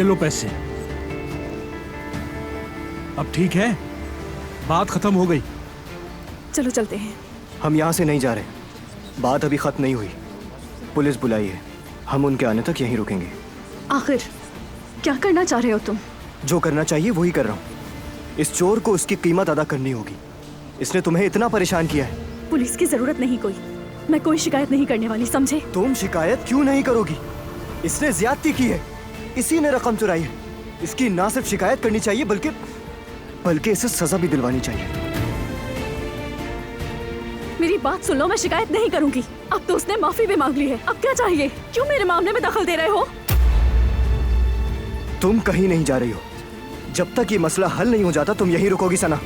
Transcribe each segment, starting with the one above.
ये लो पैसे। अब ठीक है, बात खत्म हो गई। चलो चलते हैं। हम यहाँ से नहीं जा रहे, बात अभी खत्म नहीं हुई। पुलिस बुलाई है, हम उनके आने तक यहीं रुकेंगे। आखिर क्या करना चाह रहे हो तुम? जो करना चाहिए वही कर रहा हूँ। इस चोर को उसकी कीमत अदा करनी होगी। इसने तुम्हें इतना परेशान किया है। पुलिस की जरूरत नहीं कोई, मैं कोई शिकायत नहीं करने वाली, समझे? तुम शिकायत क्यों नहीं करोगी? इसने ज्यादती की है, इसी ने रकम चुराई है। इसकी ना सिर्फ शिकायत करनी चाहिए बल्कि इसे सजा भी दिलवानी चाहिए। मेरी बात सुन लो, मैं शिकायत नहीं करूंगी। अब तो उसने माफी भी मांग ली है, अब क्या चाहिए? क्यों मेरे मामले में दखल दे रहे हो? तुम कहीं नहीं जा रही हो। जब तक ये मसला हल नहीं हो जाता तुम यहीं रुकोगी सना।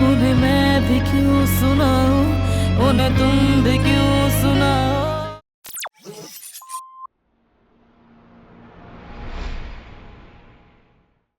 उन्हें मैं भी क्यों सुनाऊं, उन्हें तुम भी क्यों